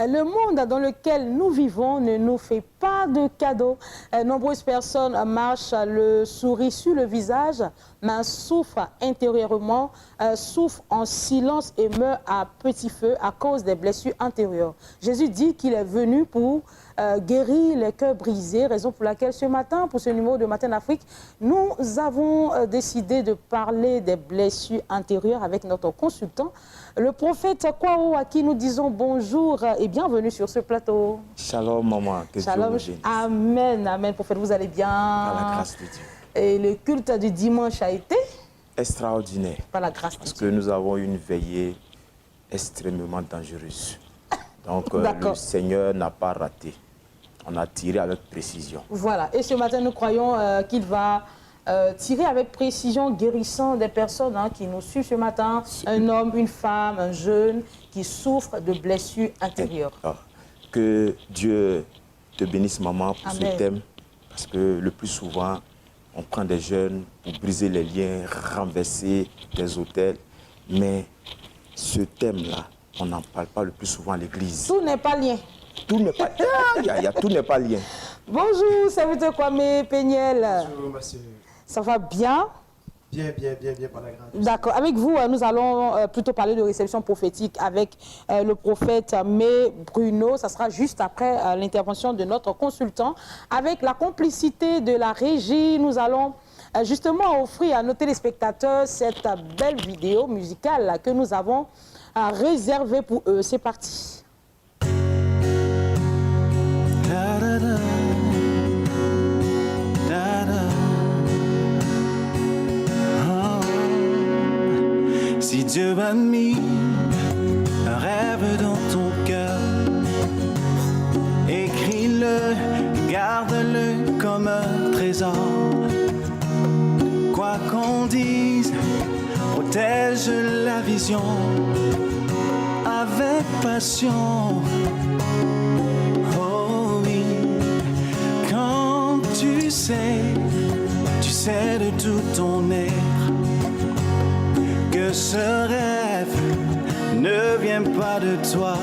Le monde dans lequel nous vivons ne nous fait pas de cadeaux. Nombreuses personnes marchent le sourire sur le visage, mais souffrent intérieurement, souffrent en silence et meurent à petit feu à cause des blessures intérieures. Jésus dit qu'il est venu pour guérir les cœurs brisés, raison pour laquelle ce matin, pour ce numéro de Matin d'Afrique, nous avons décidé de parler des blessures intérieures avec notre consultant, le prophète Kwao, à qui nous disons bonjour et bienvenue sur ce plateau. Shalom maman, que Shalom. Dieu vous bénisse. Amen, amen, prophète, vous allez bien? Par la grâce de Dieu. Et le culte du dimanche a été? Extraordinaire. Par la grâce de Dieu. Parce que nous avons une veillée extrêmement dangereuse. Donc le Seigneur n'a pas raté. On a tiré avec précision. Voilà. Et ce matin, nous croyons qu'il va tirer avec précision, guérissant des personnes qui nous suivent ce matin. Un homme, une femme, un jeune qui souffre de blessures intérieures. Que Dieu te bénisse, maman, pour Amen. ce thème. Parce que le plus souvent, on prend des jeunes pour briser les liens, renverser des hôtels. Mais ce thème-là, on n'en parle pas le plus souvent à l'église. Tout n'est pas lien. Tout n'est pas tout n'est pas lien. Bonjour, serviteur Kwame Péniel. Bonjour, monsieur. Ça va bien? Bien, par la grâce. D'accord. Avec vous, nous allons plutôt parler de réception prophétique avec le prophète May Bruno. Ça sera juste après l'intervention de notre consultant. Avec la complicité de la régie, nous allons justement offrir à nos téléspectateurs cette belle vidéo musicale que nous avons réservée pour eux. C'est parti. Si Dieu a mis un rêve dans ton cœur, écris-le, garde-le comme un trésor. Quoi qu'on dise, protège la vision avec passion. Oh oui, quand tu sais de tout ton être que ce rêve ne vient pas de toi,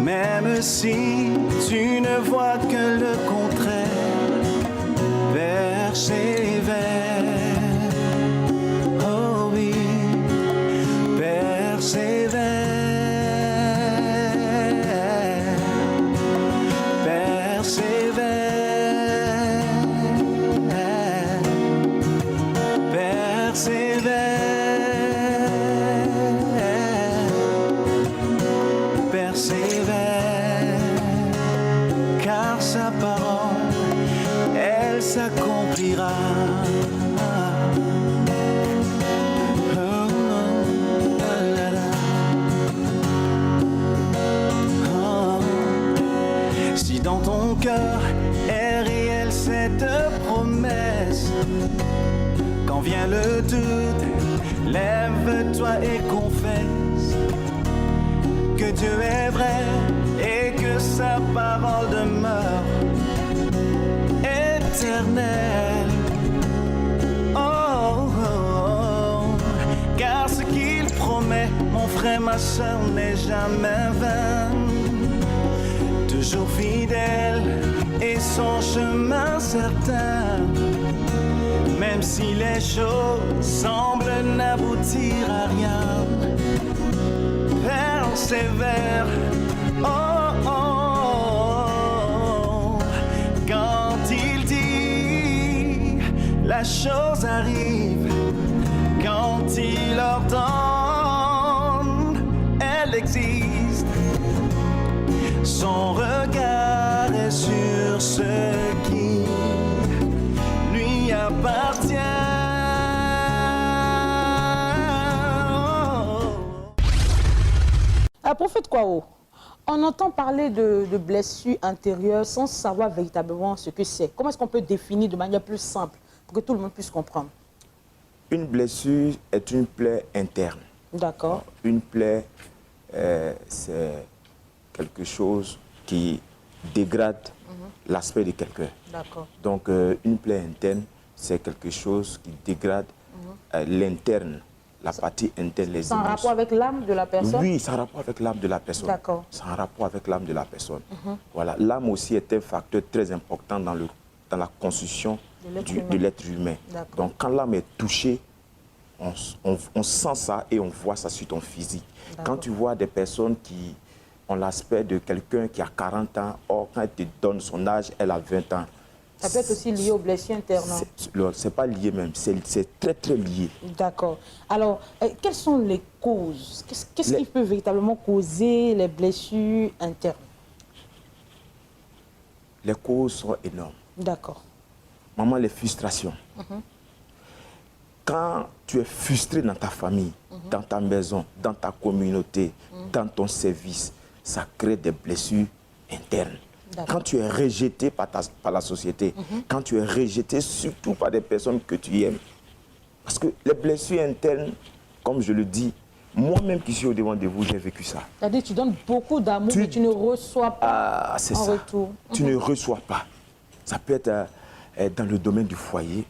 même si tu ne vois que le contraire, persévère. Oh oui, persévère. S'accomplira. Si dans ton cœur est réelle cette promesse, quand vient le doute, lève-toi et confesse que Dieu est vrai et que sa parole demeure éternel. Oh, oh, oh, car ce qu'il promet, mon frère, ma soeur, n'est jamais vain. Toujours fidèle et son chemin certain, même si les choses semblent n'aboutir à rien. Persévère. Oh, oh, oh, quand il dit, la chose arrive. Quand il ordonne, elle existe. Son regard est sur ce qui lui appartient. Prophète Kwao, on entend parler de blessures intérieures sans savoir véritablement ce que c'est. Comment est-ce qu'on peut définir de manière plus simple pour que tout le monde puisse comprendre? Une blessure est une plaie interne. D'accord. Une plaie, c'est quelque chose qui dégrade l'aspect de quelqu'un. D'accord. Donc, une plaie interne, c'est quelque chose qui dégrade l'interne la partie interne, les C'est en émotions. rapport avec l'âme de la personne? Oui, c'est en rapport avec l'âme de la personne. D'accord. C'est en rapport avec l'âme de la personne. Voilà, l'âme aussi est un facteur très important dans la construction de l'être humain. Donc, quand l'âme est touchée, on sent ça et on voit ça sur ton physique. Quand tu vois des personnes qui ont l'aspect de quelqu'un qui a 40 ans, or quand elle te donne son âge, elle a 20 ans. Ça peut être aussi lié aux blessures internes. C'est pas lié même, c'est très très lié. D'accord. Alors, quelles sont les causes? Qu'est-ce qui peut véritablement causer les blessures internes? Les causes sont énormes. D'accord. Maman, les frustrations. Quand tu es frustré dans ta famille, dans ta maison, dans ta communauté, dans ton service, ça crée des blessures internes. Quand tu es rejeté par la société, quand tu es rejeté surtout par des personnes que tu aimes. Parce que les blessures internes, comme je le dis, moi-même qui suis au devant de vous, j'ai vécu ça. C'est-à-dire que tu donnes beaucoup d'amour, mais tu ne reçois pas en retour. Tu ne reçois pas. Ça peut être dans le domaine du foyer,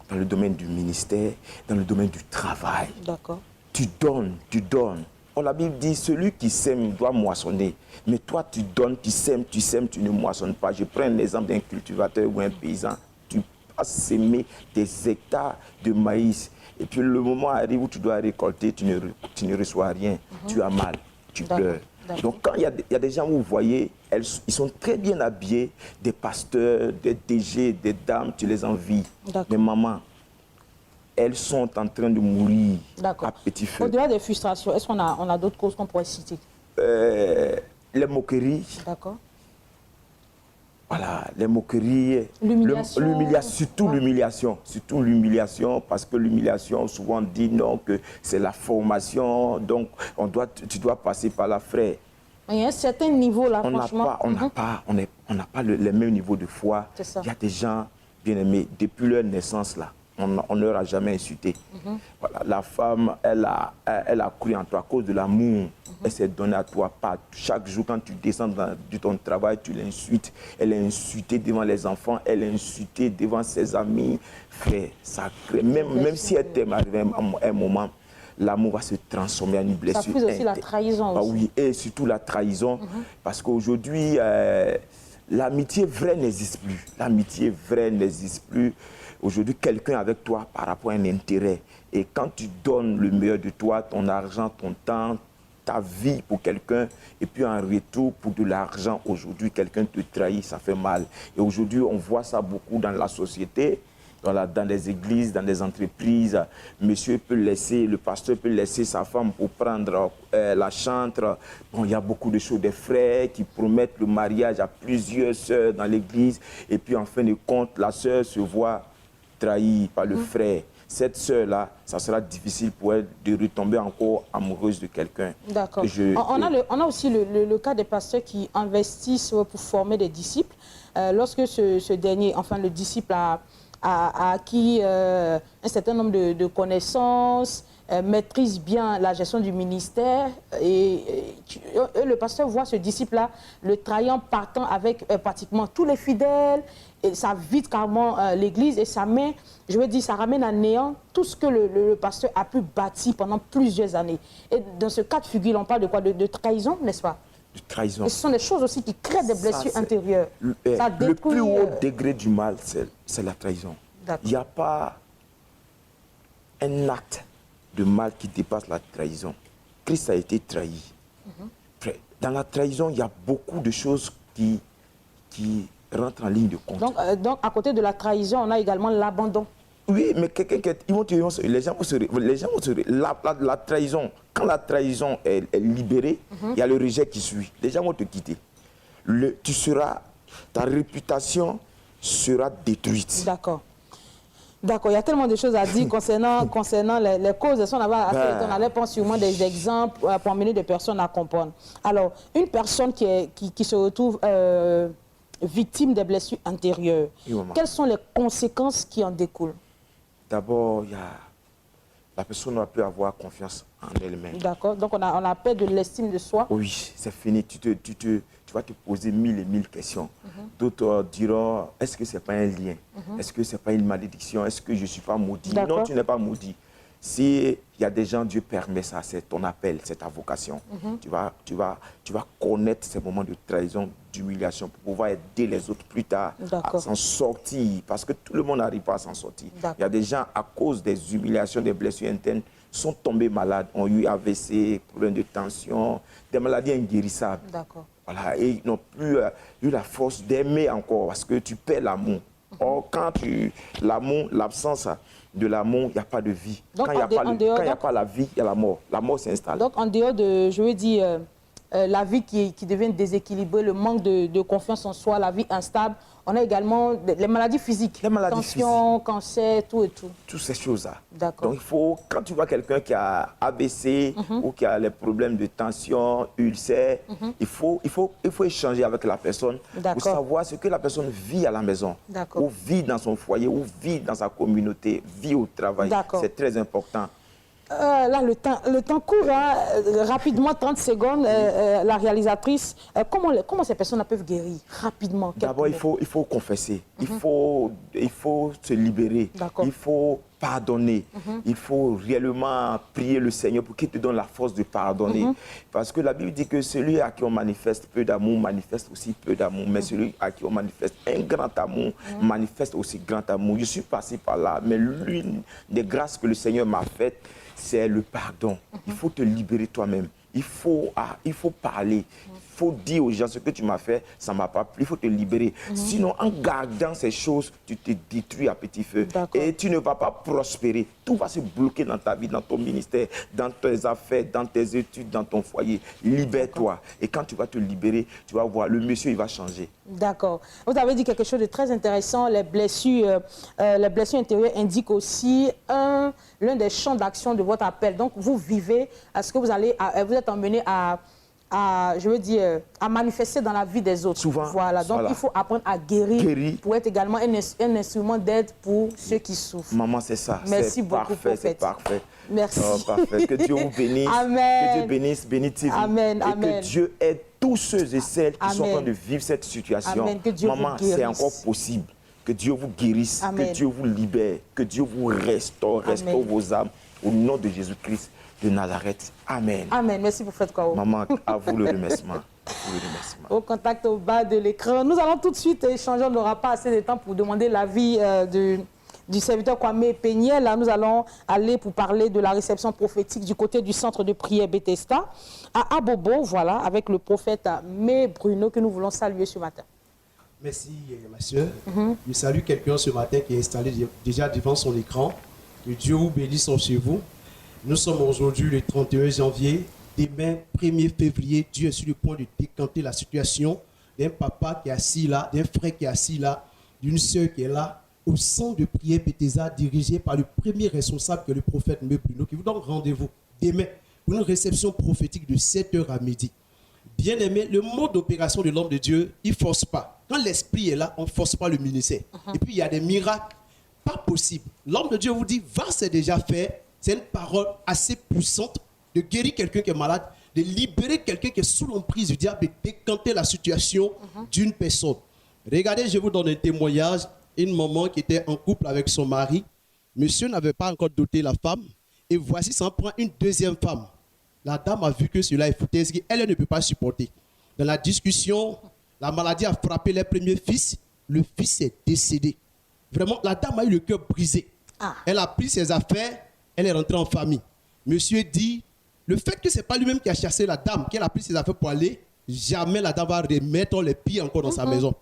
dans le domaine du ministère, dans le domaine du travail. D'accord. Tu donnes, tu donnes. Oh, la Bible dit, celui qui sème doit moissonner. Mais toi, tu donnes, tu sèmes, tu ne moissonnes pas. Je prends l'exemple d'un cultivateur ou un paysan. Tu as sémé des hectares de maïs. Et puis le moment arrive où tu dois récolter, tu ne reçois rien. Tu as mal, tu pleures. Donc quand il y a des gens où vous voyez, ils sont très bien habillés, des pasteurs, des DG, des dames, tu les envies. Mais maman, elles sont en train de mourir à petit feu. Au-delà des frustrations, est-ce qu'on a d'autres causes qu'on pourrait citer? Les moqueries. D'accord. Voilà, les moqueries. L'humiliation. Surtout l'humiliation, parce que l'humiliation, souvent dit non, que c'est la formation, donc tu dois passer par la frère. Il y a un certain niveau là, franchement. On n'a pas les mêmes niveaux de foi. Il y a des gens bien aimés, depuis leur naissance là. On ne leur a jamais insulté. Voilà, la femme, elle a cru en toi à cause de l'amour. Elle s'est donnée à toi. Pas chaque jour, quand tu descends de ton travail, tu l'insultes. Elle est insultée devant les enfants, elle est insultée devant ses amis. Frère, ça crée. Même si elle t'aime arrivé à un moment, l'amour va se transformer en une blessure. Ça fait aussi la trahison. Ah oui, et surtout la trahison. Parce qu'aujourd'hui, l'amitié vraie n'existe plus. L'amitié vraie n'existe plus. Aujourd'hui, quelqu'un avec toi par rapport à un intérêt. Et quand tu donnes le meilleur de toi, ton argent, ton temps, ta vie pour quelqu'un, et puis en retour pour de l'argent, aujourd'hui, quelqu'un te trahit, ça fait mal. Et aujourd'hui, on voit ça beaucoup dans la société, dans les églises, dans les entreprises. Monsieur peut laisser, le pasteur peut laisser sa femme pour prendre la chantre. Bon, il y a beaucoup de choses, des frères qui promettent le mariage à plusieurs sœurs dans l'église. Et puis, en fin de compte, la sœur se voit trahie par le frère. Cette sœur-là, ça sera difficile pour elle de retomber encore amoureuse de quelqu'un. D'accord. On a aussi le cas des pasteurs qui investissent pour former des disciples. Lorsque ce dernier, enfin le disciple a acquis un certain nombre de connaissances, maîtrise bien la gestion du ministère, et le pasteur voit ce disciple-là le trahir partant avec pratiquement tous les fidèles, et ça vide carrément l'église et ça met, je veux dire, ça ramène à néant tout ce que le pasteur a pu bâtir pendant plusieurs années. Et dans ce cas de figure, on parle de quoi? De trahison, n'est-ce pas? De trahison. Et ce sont des choses aussi qui créent des blessures intérieures. Le plus haut degré du mal, c'est la trahison. Il n'y a pas un acte de mal qui dépasse la trahison. Christ a été trahi. Dans la trahison, il y a beaucoup de choses qui rentrent en ligne de compte. Donc, à côté de la trahison, on a également l'abandon. Oui, mais les gens vont se... La trahison, quand la trahison est libérée, il y a le rejet qui suit. Les gens vont te quitter. Ta réputation sera détruite. D'accord. D'accord, il y a tellement de choses à dire concernant les causes. Si on allait prendre sûrement des exemples pour amener des personnes à comprendre. Alors, une personne qui se retrouve victime des blessures intérieures, quelles sont les conséquences qui en découlent? D'abord, la personne ne peut avoir confiance en elle-même. D'accord, donc on a peur de l'estime de soi. Oui, c'est fini. Tu vas te poser 1000 et 1000 questions. D'autres diront, est-ce que ce n'est pas un lien? Est-ce que ce n'est pas une malédiction? Est-ce que je ne suis pas maudit? Non, tu n'es pas maudit. S'il y a des gens, Dieu permet ça, c'est ton appel, c'est ta vocation. Tu vas connaître ces moments de trahison, d'humiliation pour pouvoir aider les autres plus tard à s'en sortir. Parce que tout le monde n'arrive pas à s'en sortir. Il y a des gens, à cause des humiliations, des blessures internes, sont tombés malades, ont eu AVC, problèmes de tension, des maladies inguérissables. Voilà, et ils n'ont plus eu la force d'aimer encore parce que tu perds l'amour. Or, quand l'amour, l'absence de l'amour, il n'y a pas de vie. Donc, quand il n'y a pas la vie, il y a la mort. La mort s'installe. Donc, en dehors de, je veux dire, la vie qui devient déséquilibrée, le manque de confiance en soi, la vie instable, on a également les maladies physiques. Les maladies tension, physiques. Cancer, tout et tout. Toutes ces choses-là. D'accord. Donc, il faut, quand tu vois quelqu'un qui a ABC ou qui a les problèmes de tension, ulcère, il faut échanger avec la personne pour savoir ce que la personne vit à la maison, ou vit dans son foyer, ou vit dans sa communauté, vit au travail. C'est très important. Là, le temps court, hein. Rapidement, 30 secondes, la réalisatrice. Comment ces personnes peuvent guérir rapidement? D'abord, il faut confesser, il faut se libérer, il faut pardonner, il faut réellement prier le Seigneur pour qu'il te donne la force de pardonner. Parce que la Bible dit que celui à qui on manifeste peu d'amour manifeste aussi peu d'amour, mais celui à qui on manifeste un grand amour manifeste aussi grand amour. Je suis passé par là, mais l'une des grâces que le Seigneur m'a faites, c'est le pardon. Il faut te libérer toi-même. Il faut parler. Il faut dire aux gens ce que tu m'as fait, ça ne m'a pas plu. Il faut te libérer. Sinon, en gardant ces choses, tu te détruis à petit feu. Et tu ne vas pas prospérer. Tout va se bloquer dans ta vie, dans ton ministère, dans tes affaires, dans tes études, dans ton foyer. Libère-toi. Et quand tu vas te libérer, tu vas voir, le monsieur, il va changer. D'accord. Vous avez dit quelque chose de très intéressant. Les blessures intérieures indiquent aussi l'un des champs d'action de votre appel. Donc, vous vivez, est-ce que vous êtes emmené à manifester dans la vie des autres. Souvent. Voilà. Donc, il faut apprendre à guérir pour être également un instrument d'aide pour ceux qui souffrent. Maman, c'est ça. Merci beaucoup, prophète. C'est parfait. Merci. Oh, parfait. Que Dieu vous bénisse. Amen. Que Dieu bénisse TV. Amen. Et que Dieu aide tous ceux et celles qui sont en train de vivre cette situation. Amen. Que Dieu Maman, c'est encore possible. Que Dieu vous guérisse. Amen. Que Dieu vous libère. Que Dieu vous restaure vos âmes. Au nom de Jésus-Christ de Nazareth. Amen. Amen. Merci, prophète Kwao. Maman, à vous le remerciement. Au contact au bas de l'écran. Nous allons tout de suite échanger. On n'aura pas assez de temps pour demander l'avis du serviteur Kwame Peniel. Là, nous allons aller pour parler de la réception prophétique du côté du centre de prière Bethesda à Abobo, voilà, avec le prophète May Bruno que nous voulons saluer ce matin. Merci, ma soeur. Je salue quelqu'un ce matin qui est installé déjà devant son écran. Que Dieu vous bénisse chez vous. Nous sommes aujourd'hui le 31 janvier. Demain, 1er février, Dieu est sur le point de décanter la situation d'un papa qui est assis là, d'un frère qui est assis là, d'une soeur qui est là, au centre de prière Bethesda, dirigé par le premier responsable, qui est le prophète May Bruno, qui vous donne rendez-vous demain pour une réception prophétique de 7h à midi. Bien aimé, le mode d'opération de l'homme de Dieu, il ne force pas. Quand l'esprit est là, on ne force pas le ministère. Et puis, il y a des miracles pas possibles. L'homme de Dieu vous dit, va, c'est déjà fait. C'est une parole assez puissante de guérir quelqu'un qui est malade, de libérer quelqu'un qui est sous l'emprise du diable, de décanter la situation d'une personne. Regardez, je vous donne un témoignage. Une maman qui était en couple avec son mari. Monsieur n'avait pas encore doté la femme. Et voici, ça en prend une deuxième femme. La dame a vu que cela est foutaise, elle ne peut pas supporter. Dans la discussion, la maladie a frappé les premiers fils. Le fils est décédé. Vraiment, la dame a eu le cœur brisé. Elle a pris ses affaires. Elle est rentrée en famille. Monsieur dit, le fait que ce n'est pas lui-même qui a chassé la dame, qu'elle a pris ses affaires pour aller, jamais la dame va remettre les pieds encore dans sa maison.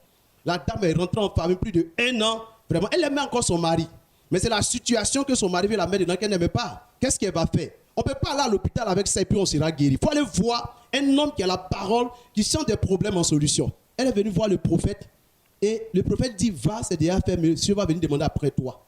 La dame est rentrée en famille plus de 1 an. Vraiment, elle aimait encore son mari. Mais c'est la situation que son mari veut la mettre dedans qu'elle n'aimait pas. Qu'est-ce qu'elle va faire? On ne peut pas aller à l'hôpital avec ça et puis on sera guéri. Il faut aller voir un homme qui a la parole, qui sent des problèmes en solution. Elle est venue voir le prophète. Et le prophète dit, va, c'est déjà fait, monsieur va venir demander après toi.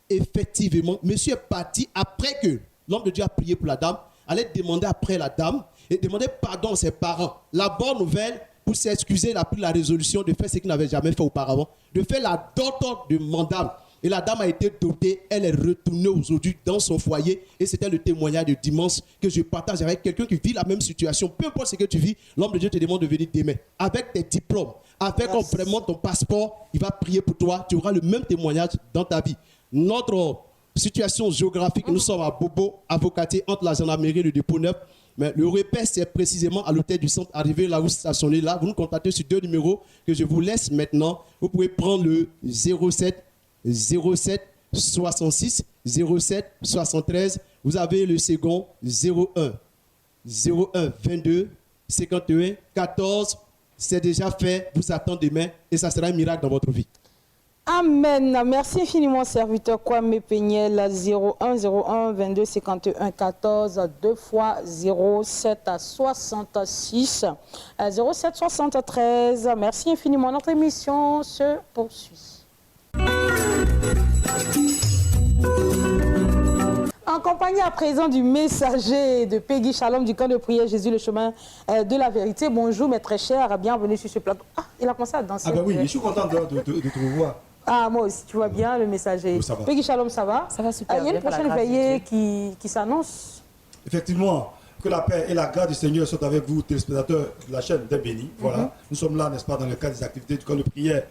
Effectivement, monsieur est parti après que l'homme de Dieu a prié pour la dame, allait demander après la dame et demander pardon à ses parents. La bonne nouvelle, pour s'excuser, il a pris la résolution de faire ce qu'il n'avait jamais fait auparavant, de faire la dot de madame. Et la dame a été dotée, elle est retournée aujourd'hui dans son foyer. Et c'était le témoignage de dimanche que je partage avec quelqu'un qui vit la même situation. Peu importe ce que tu vis, l'homme de Dieu te demande de venir demain. Avec tes diplômes, avec vraiment ton passeport, il va prier pour toi. Tu auras le même témoignage dans ta vie. Notre situation géographique, nous sommes à Bobo, avocaté entre la gendarmerie et le dépôt neuf. Mais le repère, c'est précisément à l'hôtel du centre, arrivé là où vous stationnez là. Vous nous contactez sur 2 numéros que je vous laisse maintenant. Vous pouvez prendre le 07 66 07 73. Vous avez le second 01 22 51 14. C'est déjà fait. Vous attendez demain et ça sera un miracle dans votre vie. Amen. Merci infiniment, serviteur Kwame Peniel, 01 22 51 14, 2 fois 07 66 07 73. Merci infiniment. Notre émission se poursuit. En compagnie à présent du messager de Peggy Shalom du camp de prière Jésus le chemin de la vérité. Bonjour mes très chers, bienvenue sur ce plateau. Ah, il a commencé à danser. Ah ben oui, je suis content de te revoir. Ah, moi aussi, tu vois bien, le messager. Oui, ça va. Peggy Shalom, ça va? Ça va super. Il y a une prochaine veillée qui s'annonce. Effectivement, que la paix et la grâce du Seigneur soient avec vous, téléspectateurs de la chaîne des bénis. Voilà, nous sommes là, n'est-ce pas, dans le cadre des activités du camp de prière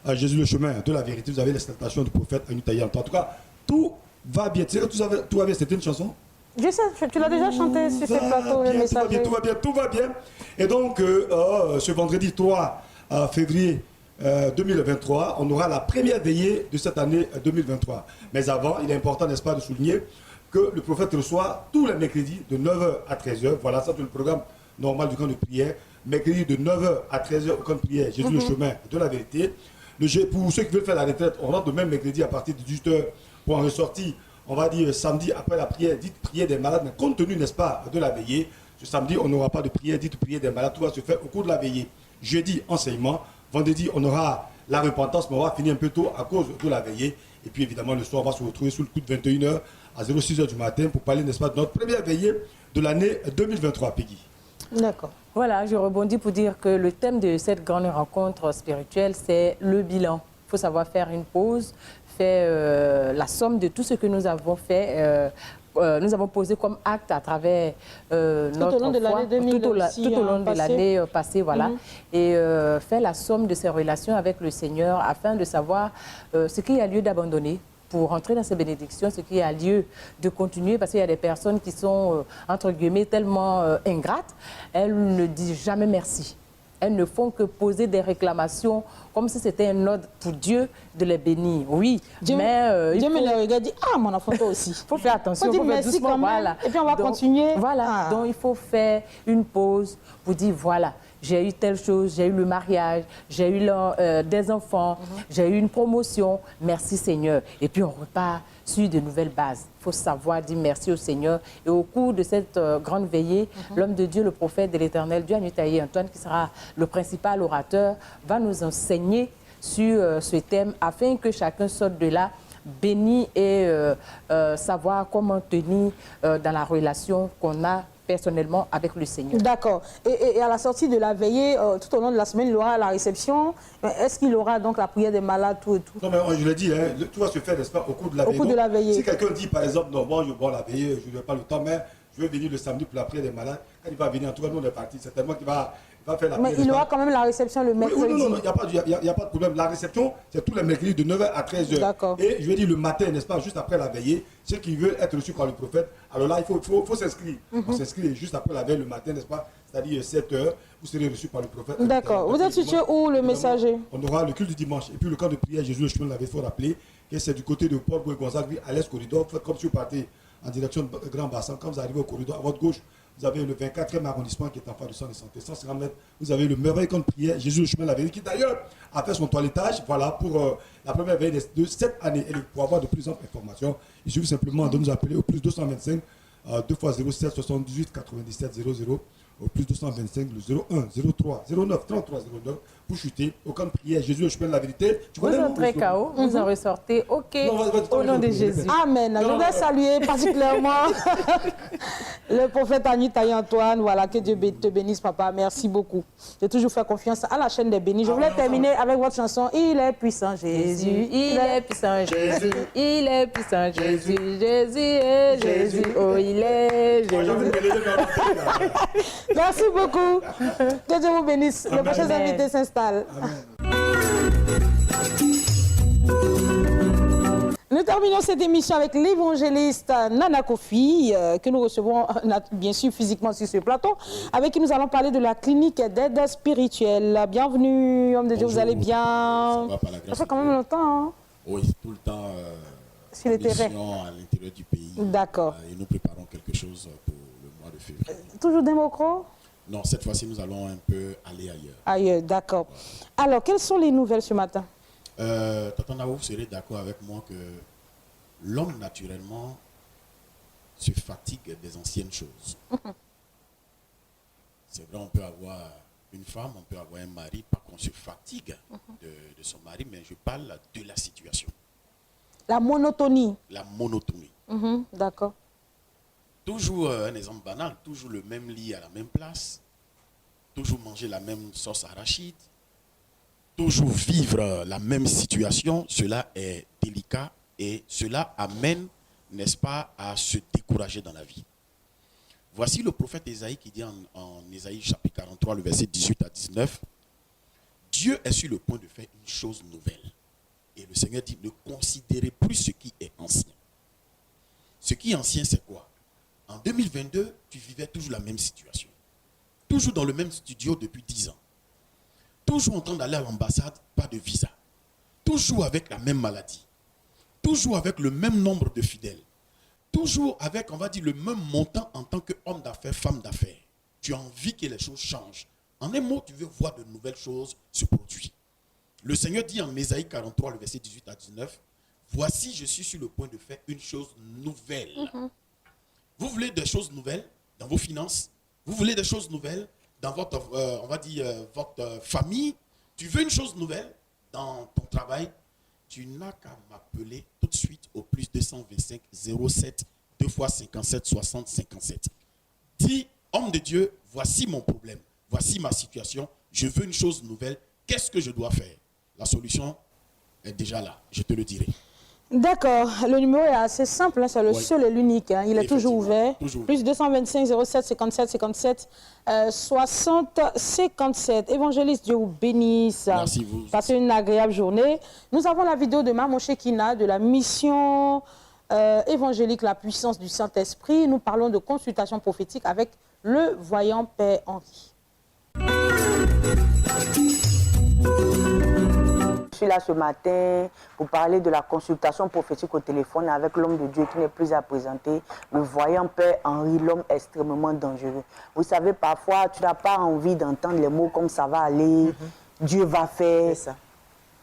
à Jésus le chemin de la vérité. Vous avez les salutations du prophète Anutaïa. En tout cas, tout va bien. Tu sais que tout va bien, c'était une chanson? Je sais, tu l'as déjà chanté sur ce plateau, le messager. Tout va bien. Et donc, ce vendredi 3 février 2023, on aura la première veillée de cette année 2023. Mais avant, il est important, n'est-ce pas, de souligner que le prophète reçoit tous les mercredis de 9h à 13h. Voilà, ça c'est le programme normal du camp de prière. Mercredi de 9h à 13h au camp de prière, Jésus le chemin de la vérité. Pour ceux qui veulent faire la retraite, on rentre le même mercredi à partir de 18h pour en ressortir, on va dire samedi après la prière, dite prière des malades. Mais compte tenu, n'est-ce pas, de la veillée, ce samedi, on n'aura pas de prière, dite prière des malades. Tout va se faire au cours de la veillée. Jeudi, enseignement. Vendredi, on aura la repentance, mais on va finir un peu tôt à cause de la veillée. Et puis évidemment, le soir, on va se retrouver sous le coup de 21h à 06h du matin pour parler, n'est-ce pas, de notre première veillée de l'année 2023, Peggy. D'accord. Voilà, je rebondis pour dire que le thème de cette grande rencontre spirituelle, c'est le bilan. Il faut savoir faire une pause, faire la somme de tout ce que nous avons fait. Nous avons posé comme acte à travers notre long de l'année 2000 tout au long de l'année passée, voilà, et faire la somme de ses relations avec le Seigneur afin de savoir ce qu'il y a lieu d'abandonner pour rentrer dans ces bénédictions, ce qu'il y a lieu de continuer, parce qu'il y a des personnes qui sont, entre guillemets, tellement ingrates, elles ne disent jamais merci. Elles ne font que poser des réclamations comme si c'était un ordre pour Dieu de les bénir. Oui, Dieu, mais Dieu me le regarde et dit, ah, mon enfant, toi aussi. Il faut faire attention, il faut dire faire merci doucement, quand même. Voilà. Et puis on va continuer. Voilà, donc il faut faire une pause pour dire, voilà, j'ai eu telle chose, j'ai eu le mariage, j'ai eu des enfants, j'ai eu une promotion, merci Seigneur. Et puis on repart sur de nouvelles bases. Il faut savoir dire merci au Seigneur. Et au cours de cette grande veillée, l'homme de Dieu, le prophète de l'Éternel, Dieu Anutaïa Antoine, qui sera le principal orateur, va nous enseigner sur ce thème afin que chacun sorte de là béni et savoir comment tenir dans la relation qu'on a personnellement avec le Seigneur. D'accord. Et à la sortie de la veillée, tout au long de la semaine, il aura la réception. Est-ce qu'il aura donc la prière des malades, tout et tout? Non, mais je l'ai dit, hein, tout va se faire, n'est-ce pas, au cours de la veillée. Au cours de la veillée. Si quelqu'un dit, par exemple, non, moi, la veillée, je n'ai pas le temps, mais je vais venir le samedi pour la prière des malades. Quand il va venir, en tout cas, nous, on est partis. C'est tellement qu'il va faire la prière. Mais il aura quand même la réception le mercredi. Oui, non, il n'y a pas de problème. La réception, c'est tous les mercredis de 9h à 13h. D'accord. Et je vais dire le matin, n'est-ce pas, juste après la veillée, ceux qui veulent être reçus par le prophète, alors là, il faut s'inscrire. On s'inscrit juste après la veille, le matin, n'est-ce pas, c'est-à-dire 7h, vous serez reçus par le prophète. D'accord. Vous êtes situé où, le messager? On aura le culte du dimanche. Et puis le camp de prière, Jésus le chemin l'avait fait rappeler, que c'est du côté de Paul Gonzague, à l'est corridor. Faites comme si vous partez en direction de Grand Bassin. Quand vous arrivez au corridor, à votre gauche, vous avez le 24e arrondissement qui est en face du centre de santé. 150 mètres, vous avez le merveilleux camp de prière, Jésus le chemin de la vérité, qui d'ailleurs a fait son toilettage, voilà, pour la première veille de cette année. Et pour avoir de plus amples informations, il suffit simplement de nous appeler au plus 225 2 x 07 78 97 00, au plus 225 le 01 03 09 33 09 pour chuter au camp de prière Jésus le chemin de la vérité. Vous entrez KO, vous en ressortez, ok, au nom de Jésus. Amen. Je voudrais saluer particulièrement le prophète Anutaïa Antoine. Voilà, que Dieu te bénisse, papa. Merci beaucoup. J'ai toujours fait confiance à la chaîne des bénis. Je voulais terminer avec votre chanson. Il est puissant, Jésus. Il est puissant, Jésus. Il est puissant, Jésus. Jésus est Jésus. Oh, il est Jésus. Merci beaucoup. Que Dieu vous bénisse. Les prochains invités s'installent. Nous terminons cette émission avec l'évangéliste Nana Kofi, que nous recevons bien sûr physiquement sur ce plateau, avec qui nous allons parler de la clinique d'aide spirituelle. Bienvenue, homme de Dieu, vous allez bien? Ça va par la grâce Ça fait quand même longtemps, hein? Oui, tout le temps Sur le terrain. à l'intérieur du pays. D'accord. Et nous préparons quelque chose pour le mois de février. Toujours Démocro? Non, cette fois-ci, nous allons un peu aller ailleurs. Ailleurs, d'accord. Alors, quelles sont les nouvelles ce matin? Tata Nao, vous serez d'accord avec moi que l'homme, naturellement, se fatigue des anciennes choses. C'est vrai, on peut avoir une femme, on peut avoir un mari, pas qu'on se fatigue de son mari, mais je parle de la situation. La monotonie. La monotonie. D'accord. Toujours un exemple banal, toujours le même lit à la même place, toujours manger la même sauce arachide, toujours vivre la même situation, cela est délicat et cela amène, n'est-ce pas, à se décourager dans la vie. Voici le prophète Ésaïe qui dit en Ésaïe chapitre 43, le verset 18 à 19, « Dieu est sur le point de faire une chose nouvelle. » Et le Seigneur dit, « Ne considérez plus ce qui est ancien. » Ce qui est ancien, c'est quoi? En 2022, tu vivais toujours la même situation. Toujours dans le même studio depuis 10 ans. Toujours en train d'aller à l'ambassade, pas de visa. Toujours avec la même maladie. Toujours avec le même nombre de fidèles. Toujours avec, on va dire, le même montant en tant qu'homme d'affaires, femme d'affaires. Tu as envie que les choses changent. En un mot, tu veux voir de nouvelles choses se produire. Le Seigneur dit en Ésaïe 43, le verset 18 à 19, « Voici, je suis sur le point de faire une chose nouvelle. Vous voulez des choses nouvelles dans vos finances? Vous voulez des choses nouvelles dans votre, on va dire, votre famille? Tu veux une chose nouvelle dans ton travail? Tu n'as qu'à m'appeler tout de suite au plus 225 07 2 x 57 60 57. Dis, homme de Dieu, voici mon problème, voici ma situation, je veux une chose nouvelle, qu'est-ce que je dois faire? La solution est déjà là, je te le dirai. D'accord, le numéro est assez simple, hein, c'est le seul et l'unique, hein. Il est toujours ouvert. Plus 225 07 57 57 60 57. Évangéliste, Dieu vous bénisse. Merci vous. Passez une agréable journée. Nous avons la vidéo de Maman Shekina de la mission évangélique La puissance du Saint-Esprit. Nous parlons de consultation prophétique avec le voyant Père Henri. Je suis là ce matin pour parler de la consultation prophétique au téléphone avec l'homme de Dieu qui n'est plus à présenter, le voyant Père Henri, l'homme extrêmement dangereux. Vous savez, parfois, tu n'as pas envie d'entendre les mots comme ça va aller, Dieu va faire,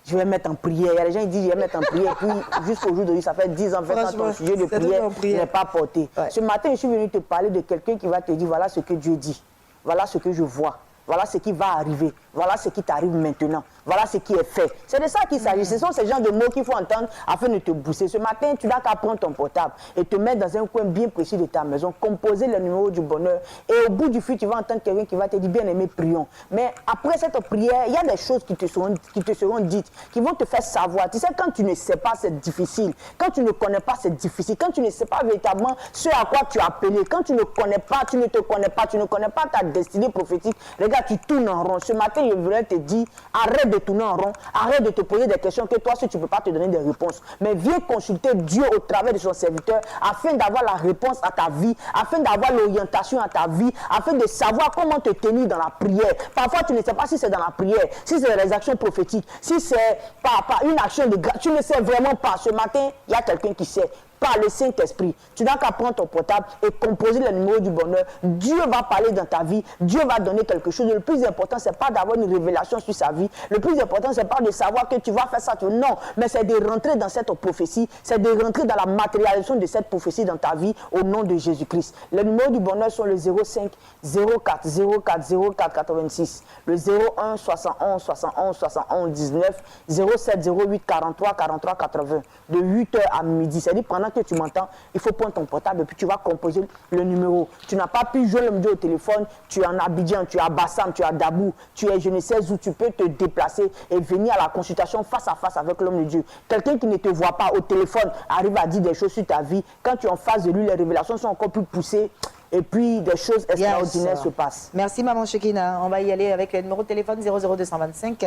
je vais mettre en prière. Il y a des gens qui disent je vais mettre en prière, puis jusqu'au jour d'aujourd'hui, ça fait 10 ans, 20 ans, ton sujet de prière n'est pas porté. Ce matin, je suis venu te parler de quelqu'un qui va te dire voilà ce que Dieu dit, voilà ce que je vois. Voilà ce qui va arriver. Voilà ce qui t'arrive maintenant. Voilà ce qui est fait. C'est de ça qu'il s'agit. Ce sont ces genres de mots qu'il faut entendre afin de te booster. Ce matin, tu n'as qu'à prendre ton portable et te mettre dans un coin bien précis de ta maison, composer le numéro du bonheur. Et au bout du fil, tu vas entendre quelqu'un qui va te dire bien aimé, prions. Mais après cette prière, il y a des choses qui te seront dites, qui vont te faire savoir. Tu sais, quand tu ne sais pas, c'est difficile. Quand tu ne connais pas, c'est difficile. Quand tu ne sais pas véritablement ce à quoi tu as appelé, quand tu ne connais pas, tu ne te connais pas, tu ne connais pas ta destinée prophétique, regarde, tu tournes en rond. Ce matin, je voudrais te dire, arrête de tourner en rond, arrête de te poser des questions que toi, si tu ne peux pas te donner des réponses. Mais viens consulter Dieu au travers de son serviteur afin d'avoir la réponse à ta vie, afin d'avoir l'orientation à ta vie, afin de savoir comment te tenir dans la prière. Parfois, tu ne sais pas si c'est dans la prière, si c'est dans les actions prophétiques, si c'est par une action de grâce. Tu ne sais vraiment pas. Ce matin, il y a quelqu'un qui sait. Par le Saint-Esprit. Tu n'as qu'à prendre ton portable et composer le numéro du bonheur. Dieu va parler dans ta vie. Dieu va donner quelque chose. Le plus important, ce n'est pas d'avoir une révélation sur sa vie. Le plus important, ce n'est pas de savoir que tu vas faire ça. Non, mais c'est de rentrer dans cette prophétie. C'est de rentrer dans la matérialisation de cette prophétie dans ta vie au nom de Jésus-Christ. Les numéros du bonheur sont le 05 04 04 04 86, le 01 71 71 71 19, 07 08 43 43 80, de 8h à midi. C'est-à-dire pendant que tu m'entends, il faut prendre ton portable et puis tu vas composer le numéro. Tu n'as pas pu jouer l'homme de Dieu au téléphone, tu es en Abidjan, tu es à Bassam, tu es à Dabou, tu es je ne sais où, tu peux te déplacer et venir à la consultation face à face avec l'homme de Dieu. Quelqu'un qui ne te voit pas au téléphone arrive à dire des choses sur ta vie. Quand tu es en face de lui, les révélations sont encore plus poussées. et puis des choses extraordinaires se passent. Merci Maman Chekina. On va y aller avec le numéro de téléphone 00225.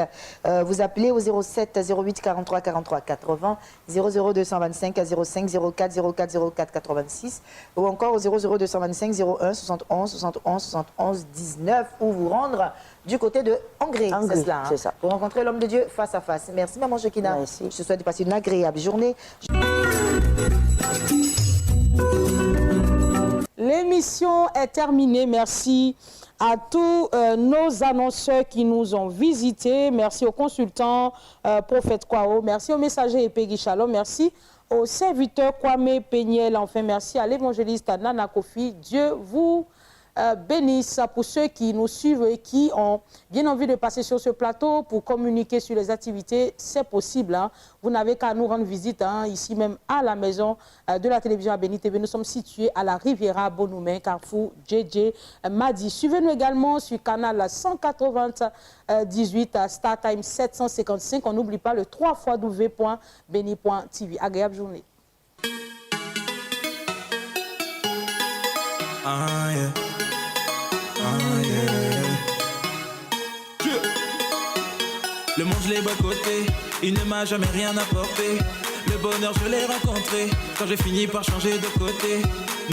Vous appelez au 07 08 43 43 80, 00225 05 04 04 04 86 ou encore au 00225 01 71 71 71 19 ou vous rendre du côté de Hongrie. C'est cela. C'est ça. Pour rencontrer l'homme de Dieu face à face. Merci Maman Chekina. Merci. Je te souhaite de passer une agréable journée. L'émission est terminée. Merci à tous nos annonceurs qui nous ont visités. Merci aux consultants Prophète Kwao. Merci aux messagers Epegui Shalom. Merci aux serviteurs Kwame Peniel. Enfin, merci à l'évangéliste Nana Kofi. Dieu vous bénisse. Pour ceux qui nous suivent et qui ont bien envie de passer sur ce plateau pour communiquer sur les activités, c'est possible. Hein. Vous n'avez qu'à nous rendre visite ici même à la maison de la télévision Abéni TV. Nous sommes situés à la Riviera Bonoumen, Carrefour JJ Madi. Suivez-nous également sur canal 198 Star Time 755. On n'oublie pas le 3xw.beni.tv. Agréable journée. Ah, yeah. Le monde je l'ai boycotté, il ne m'a jamais rien apporté. Le bonheur je l'ai rencontré quand j'ai fini par changer de côté.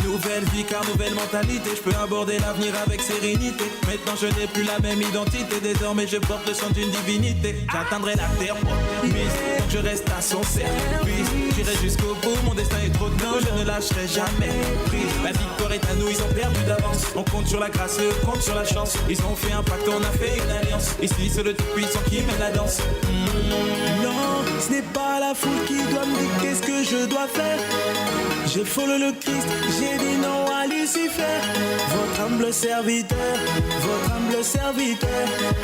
Nouvelle vie car nouvelle mentalité, je peux aborder l'avenir avec sérénité. Maintenant je n'ai plus la même identité, désormais je porte le sang d'une divinité. J'atteindrai la terre promise, donc je reste à son service. J'irai jusqu'au bout, mon destin est trop tôt, je ne lâcherai jamais prise. La victoire est à nous, ils ont perdu d'avance. On compte sur la grâce, eux comptent sur la chance. Ils ont fait un pacte, on a fait une alliance. Ici c'est le tout-puissant qui mène la danse. Non, ce n'est pas la foule qui doit me dire qu'est-ce que je dois faire. J'ai follow le Christ, j'ai dit non à Lucifer. Votre humble serviteur,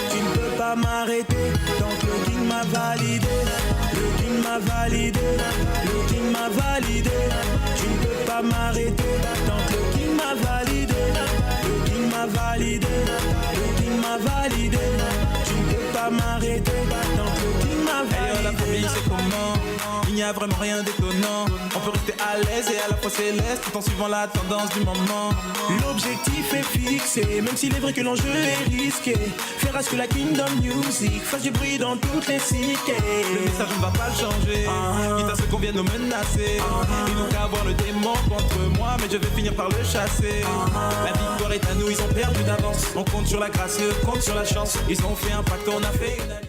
tu ne peux pas m'arrêter. Donc le King m'a validé, le King m'a validé, le King m'a validé. Tu ne peux pas m'arrêter. Donc le King m'a validé, le King m'a validé, le King m'a validé. Tu ne peux pas m'arrêter. Donc le King m'a validé. La famille c'est comment? Il n'y a vraiment rien d'étonnant. On peut rester à l'aise et à la fois céleste tout en suivant la tendance du moment. L'objectif est fixé, même s'il est vrai que l'enjeu est risqué. Faire à ce que la Kingdom Music fasse du bruit dans toutes les cités. Le message on ne va pas le changer, quitte à ce qu'on vienne nous menacer. Ils n'ont qu'à avoir le démon contre moi, mais je vais finir par le chasser. La victoire est à nous, ils ont perdu d'avance. On compte sur la grâce, eux comptent sur la chance. Ils ont fait un pacte, on a fait une alliance.